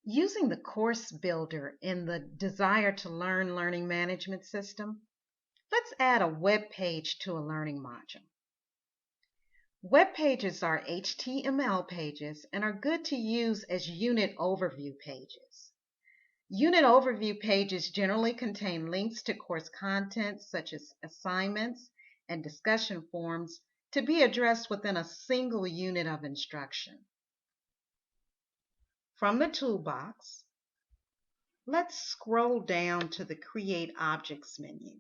Using the course builder in the Desire2Learn Learning Management System, let's add a web page to a learning module. Web pages are HTML pages and are good to use as unit overview pages. Unit overview pages generally contain links to course content such as assignments and discussion forums to be addressed within a single unit of instruction. From the toolbox, let's scroll down to the Create Objects menu.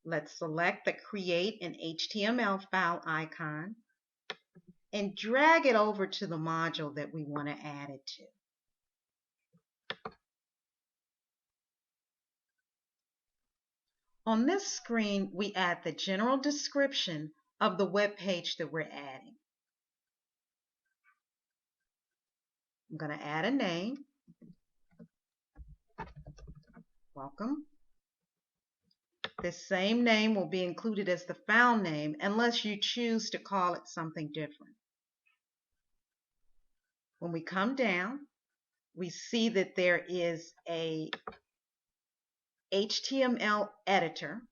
Let's select the Create an HTML file icon and drag it over to the module that we want to add it to. On this screen, we add the general description of the web page that we're adding. I'm going to add a name. Welcome. This same name will be included as the file name unless you choose to call it something different. When we come down, we see that there is a HTML editor.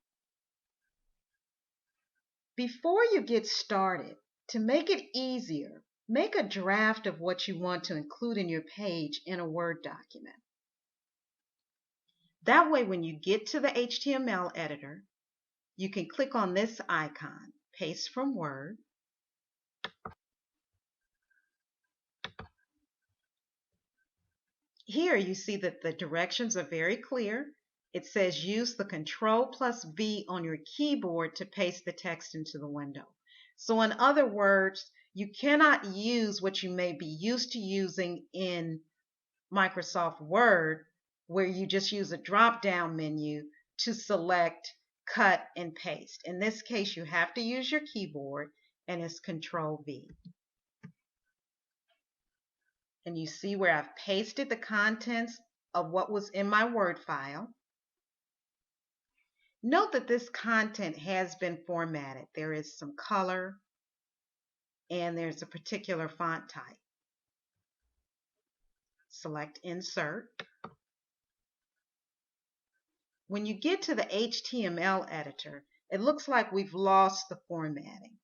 Before you get started, to make it easier, make a draft of what you want to include in your page in a Word document. That way, when you get to the HTML editor, you can click on this icon, Paste from Word. Here you see that the directions are very clear. It says use the Ctrl+V on your keyboard to paste the text into the window. So in other words, you cannot use what you may be used to using in Microsoft Word, where you just use a drop-down menu to select, cut, and paste. In this case, you have to use your keyboard, and it's Ctrl-V. And you see where I've pasted the contents of what was in my Word file. Note that this content has been formatted. There is some color, and there's a particular font type. Select Insert. When you get to the HTML editor, it looks like we've lost the formatting.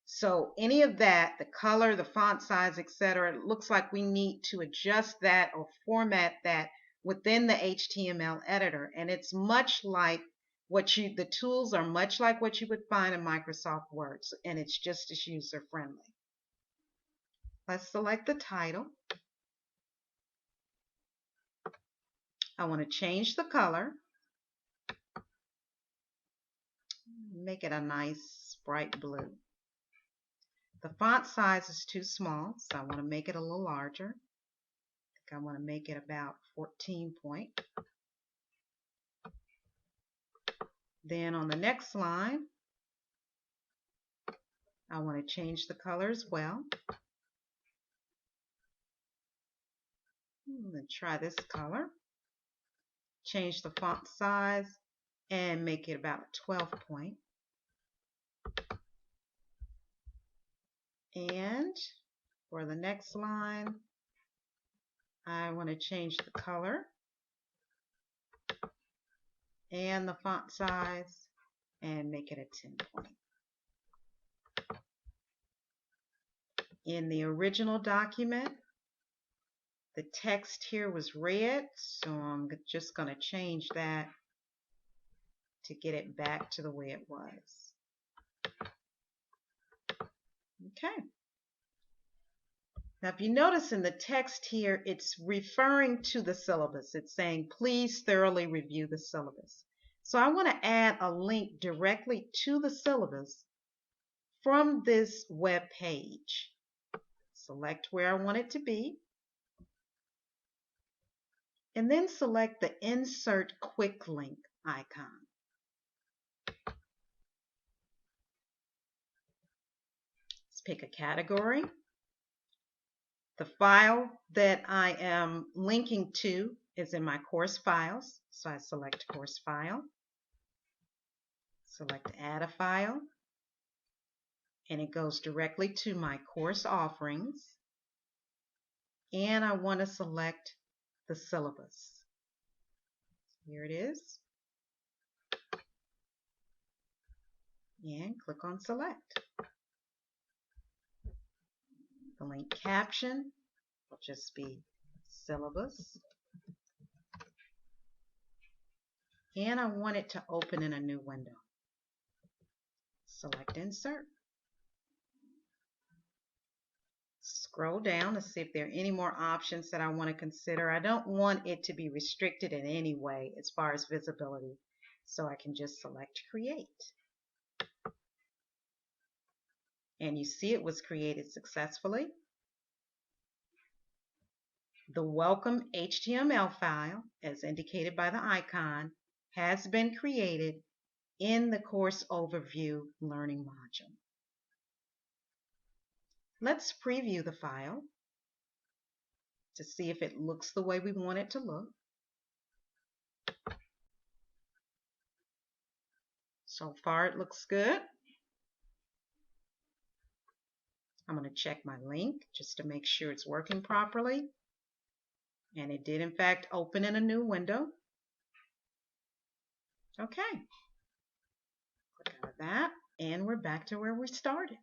So any of that, the color, the font size, etc., it looks like we need to adjust that or format that within the HTML editor. And it's much like the tools are much like what you would find in Microsoft Word, and it's just as user friendly. Let's select the title. I want to change the color. Make it a nice bright blue. The font size is too small, so I want to make it a little larger. I think I want to make it about 14 point. Then on the next line, I want to change the color as well. I'm going to try this color. Change the font size and make it about 12 point. And for the next line, I want to change the color and the font size and make it a 10 point. In the original document, the text here was red, so I'm just going to change that to get it back to the way it was. Okay. Now, if you notice in the text here, it's referring to the syllabus. It's saying, please thoroughly review the syllabus. So I want to add a link directly to the syllabus from this web page. Select where I want it to be. And then select the Insert Quick Link icon. Let's pick a category. The file that I am linking to is in my course files, so I select Course File. Select Add a File. and it goes directly to my course offerings, and I want to select the syllabus. Here it is, and click on select. The link caption will just be syllabus, and I want it to open in a new window. Select insert. Scroll down to see if there are any more options that I want to consider. I don't want it to be restricted in any way as far as visibility, so I can just select create. And you see it was created successfully. The welcome HTML file, as indicated by the icon, has been created in the course overview learning module. Let's preview the file to see if it looks the way we want it to look. So far it looks good. I'm going to check my link just to make sure it's working properly. And it did in fact open in a new window. Okay. Click out of that and we're back to where we started.